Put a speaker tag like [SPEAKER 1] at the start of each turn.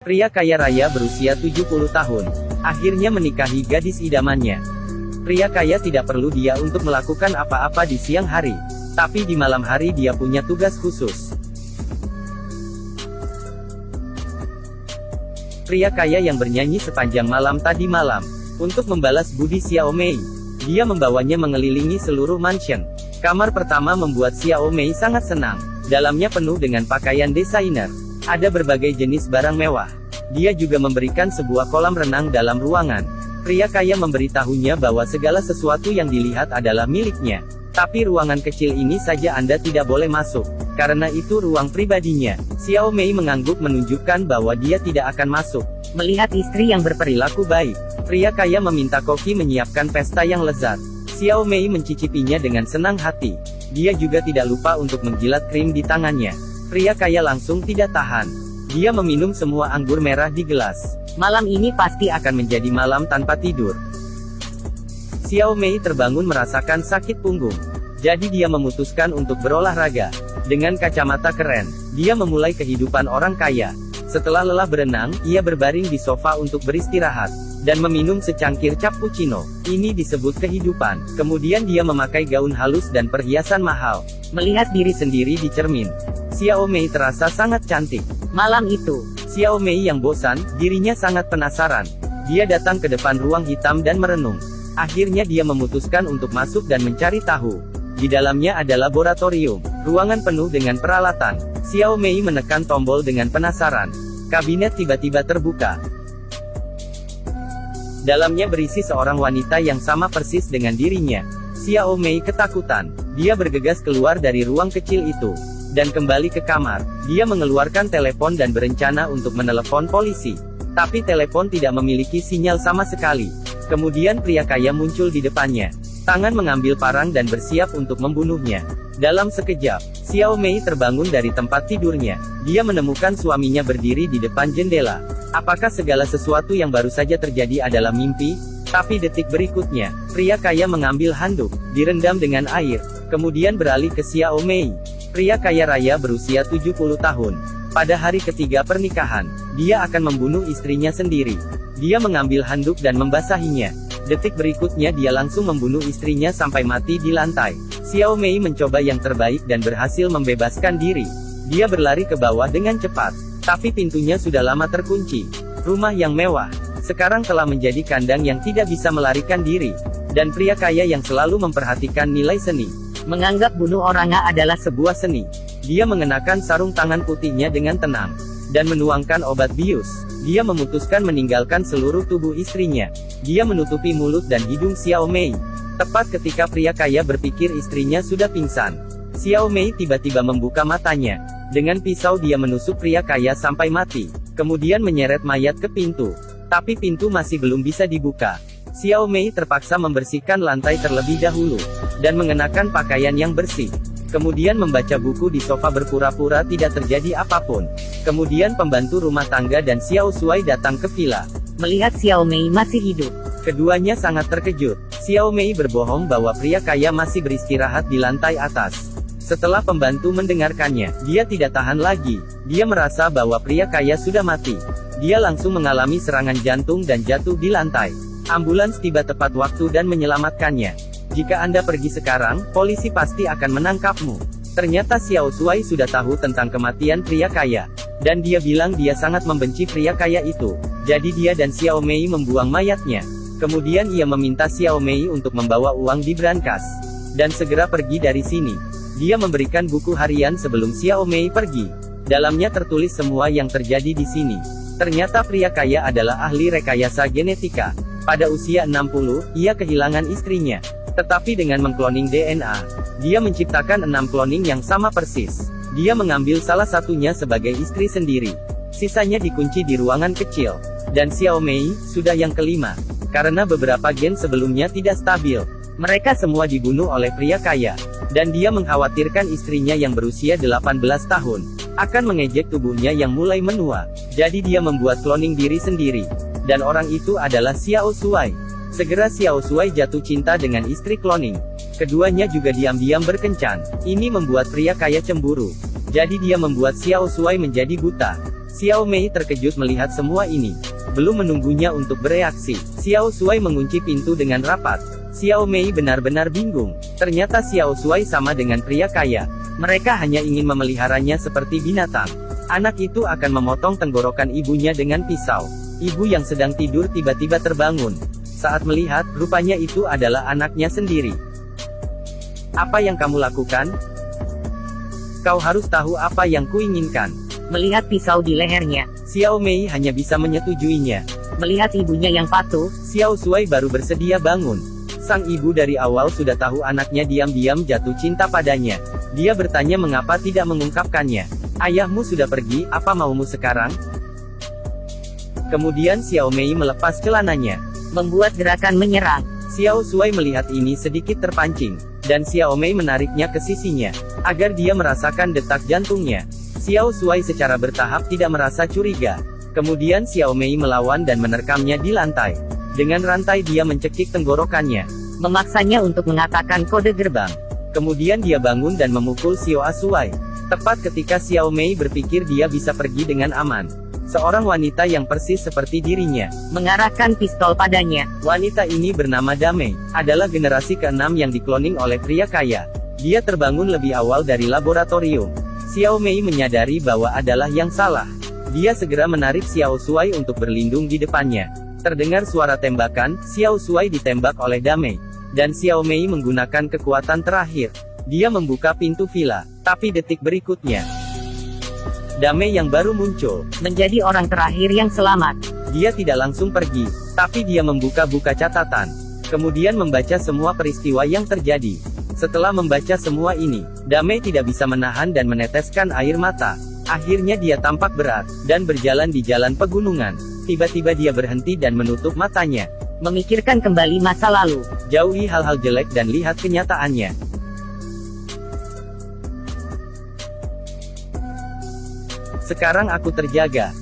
[SPEAKER 1] Pria kaya raya berusia 70 tahun, akhirnya menikahi gadis idamannya. Pria kaya tidak perlu dia untuk melakukan apa-apa di siang hari, tapi di malam hari dia punya tugas khusus. Pria kaya yang bernyanyi sepanjang malam tadi malam, untuk membalas budi Xiao Mei. Dia membawanya mengelilingi seluruh mansion. Kamar pertama membuat Xiao Mei sangat senang. Dalamnya penuh dengan pakaian desainer. Ada berbagai jenis barang mewah. Dia juga memberikan sebuah kolam renang dalam ruangan. Pria kaya memberitahunya bahwa segala sesuatu yang dilihat adalah miliknya. Tapi ruangan kecil ini saja Anda tidak boleh masuk, karena itu ruang pribadinya. Xiao Mei mengangguk menunjukkan bahwa dia tidak akan masuk. Melihat istri yang berperilaku baik, pria kaya meminta koki menyiapkan pesta yang lezat. Xiao Mei mencicipinya dengan senang hati. Dia juga tidak lupa untuk menjilat krim di tangannya. Pria kaya langsung tidak tahan. Dia meminum semua anggur merah di gelas. Malam ini pasti akan menjadi malam tanpa tidur. Xiao Mei terbangun merasakan sakit punggung. Jadi dia memutuskan untuk berolahraga. Dengan kacamata keren, dia memulai kehidupan orang kaya. Setelah lelah berenang, ia berbaring di sofa untuk beristirahat, dan meminum secangkir cappuccino. Ini disebut kehidupan. Kemudian dia memakai gaun halus dan perhiasan mahal. Melihat diri sendiri di cermin, Xiao Mei terasa sangat cantik. Malam itu, Xiao Mei yang bosan, dirinya sangat penasaran. Dia datang ke depan ruang hitam dan merenung. Akhirnya dia memutuskan untuk masuk dan mencari tahu. Di dalamnya ada laboratorium, ruangan penuh dengan peralatan. Xiao Mei menekan tombol dengan penasaran. Kabinet tiba-tiba terbuka. Dalamnya berisi seorang wanita yang sama persis dengan dirinya. Xiao Mei ketakutan. Dia bergegas keluar dari ruang kecil itu, dan kembali ke kamar. Dia mengeluarkan telepon dan berencana untuk menelepon polisi. Tapi telepon tidak memiliki sinyal sama sekali. Kemudian pria kaya muncul di depannya. Tangan mengambil parang dan bersiap untuk membunuhnya. Dalam sekejap, Xiao Mei terbangun dari tempat tidurnya. Dia menemukan suaminya berdiri di depan jendela. Apakah segala sesuatu yang baru saja terjadi adalah mimpi? Tapi detik berikutnya, pria kaya mengambil handuk, direndam dengan air, kemudian beralih ke Xiao Mei. Pria kaya raya berusia 70 tahun. Pada hari ketiga pernikahan, dia akan membunuh istrinya sendiri. Dia mengambil handuk dan membasahinya. Detik berikutnya dia langsung membunuh istrinya sampai mati di lantai. Xiao Mei mencoba yang terbaik dan berhasil membebaskan diri. Dia berlari ke bawah dengan cepat. Tapi pintunya sudah lama terkunci. Rumah yang mewah sekarang telah menjadi kandang yang tidak bisa melarikan diri. Dan pria kaya yang selalu memperhatikan nilai seni, menganggap bunuh orangnya adalah sebuah seni. Dia mengenakan sarung tangan putihnya dengan tenang, dan menuangkan obat bius. Dia memutuskan meninggalkan seluruh tubuh istrinya. Dia menutupi mulut dan hidung Xiao Mei. Tepat ketika pria kaya berpikir istrinya sudah pingsan, Xiao Mei tiba-tiba membuka matanya. Dengan pisau dia menusuk pria kaya sampai mati. Kemudian menyeret mayat ke pintu. Tapi pintu masih belum bisa dibuka. Xiao Mei terpaksa membersihkan lantai terlebih dahulu, dan mengenakan pakaian yang bersih. Kemudian membaca buku di sofa berpura-pura tidak terjadi apapun. Kemudian pembantu rumah tangga dan Xiao Shuai datang ke villa. Melihat Xiao Mei masih hidup, keduanya sangat terkejut. Xiao Mei berbohong bahwa pria kaya masih beristirahat di lantai atas. Setelah pembantu mendengarkannya, dia tidak tahan lagi. Dia merasa bahwa pria kaya sudah mati. Dia langsung mengalami serangan jantung dan jatuh di lantai. Ambulans tiba tepat waktu dan menyelamatkannya. Jika Anda pergi sekarang, polisi pasti akan menangkapmu. Ternyata Xiao Shuai sudah tahu tentang kematian pria kaya. Dan dia bilang dia sangat membenci pria kaya itu. Jadi dia dan Xiao Mei membuang mayatnya. Kemudian ia meminta Xiao Mei untuk membawa uang di brankas. Dan segera pergi dari sini. Dia memberikan buku harian sebelum Xiao Mei pergi. Dalamnya tertulis semua yang terjadi di sini. Ternyata pria kaya adalah ahli rekayasa genetika. Pada usia 60, ia kehilangan istrinya. Tetapi dengan mengkloning DNA, dia menciptakan 6 kloning yang sama persis. Dia mengambil salah satunya sebagai istri sendiri. Sisanya dikunci di ruangan kecil. Dan Xiao Mei, sudah yang kelima. Karena beberapa gen sebelumnya tidak stabil, mereka semua dibunuh oleh pria kaya. Dan dia mengkhawatirkan istrinya yang berusia 18 tahun, akan mengejek tubuhnya yang mulai menua. Jadi dia membuat kloning diri sendiri. Dan orang itu adalah Xiao Shuai. Segera Xiao Shuai jatuh cinta dengan istri kloning. Keduanya juga diam-diam berkencan. Ini membuat pria kaya cemburu. Jadi dia membuat Xiao Shuai menjadi buta. Xiao Mei terkejut melihat semua ini. Belum menunggunya untuk bereaksi, Xiao Shuai mengunci pintu dengan rapat. Xiao Mei benar-benar bingung. Ternyata Xiao Shuai sama dengan pria kaya. Mereka hanya ingin memeliharanya seperti binatang. Anak itu akan memotong tenggorokan ibunya dengan pisau. Ibu yang sedang tidur tiba-tiba terbangun. Saat melihat, rupanya itu adalah anaknya sendiri. Apa yang kamu lakukan? Kau harus tahu apa yang kuinginkan.
[SPEAKER 2] Melihat pisau di lehernya,
[SPEAKER 1] Xiao Mei hanya bisa menyetujuinya.
[SPEAKER 2] melihat ibunya yang patuh,
[SPEAKER 1] Xiao Shuai baru bersedia bangun. Sang ibu dari awal sudah tahu anaknya diam-diam jatuh cinta padanya. Dia bertanya mengapa tidak mengungkapkannya. Ayahmu sudah pergi, apa maumu sekarang? Kemudian Xiao Mei melepas celananya.
[SPEAKER 2] membuat gerakan menyerang.
[SPEAKER 1] Xiao Shuai melihat ini sedikit terpancing. Dan Xiao Mei menariknya ke sisinya. Agar dia merasakan detak jantungnya. Xiao Shuai secara bertahap tidak merasa curiga. Kemudian Xiao Mei melawan dan menerkamnya di lantai. Dengan rantai dia mencekik tenggorokannya.
[SPEAKER 2] Memaksanya untuk mengatakan kode gerbang.
[SPEAKER 1] Kemudian dia bangun dan memukul Xiao Shuai. Tepat ketika Xiao Mei berpikir dia bisa pergi dengan aman. Seorang wanita yang persis seperti dirinya
[SPEAKER 2] Mengarahkan pistol padanya.
[SPEAKER 1] Wanita ini bernama Damei, adalah generasi ke-6 yang dikloning oleh pria kaya. Dia terbangun lebih awal dari laboratorium. Xiao Mei menyadari bahwa adalah yang salah. Dia segera menarik Xiao Shuai untuk berlindung di depannya. Terdengar suara tembakan, Xiao Shuai ditembak oleh Damei. Dan Xiao Mei menggunakan kekuatan terakhir. Dia membuka pintu villa. Tapi detik berikutnya, Damei yang baru muncul
[SPEAKER 2] Menjadi orang terakhir yang selamat.
[SPEAKER 1] Dia tidak langsung pergi, tapi dia membuka-buka catatan. Kemudian membaca semua peristiwa yang terjadi. Setelah membaca semua ini, Damei tidak bisa menahan dan meneteskan air mata. Akhirnya dia tampak berat, dan berjalan di jalan pegunungan. Tiba-tiba dia berhenti dan menutup matanya.
[SPEAKER 2] Memikirkan kembali masa lalu.
[SPEAKER 1] Jauhi hal-hal jelek dan lihat kenyataannya. Sekarang aku terjaga.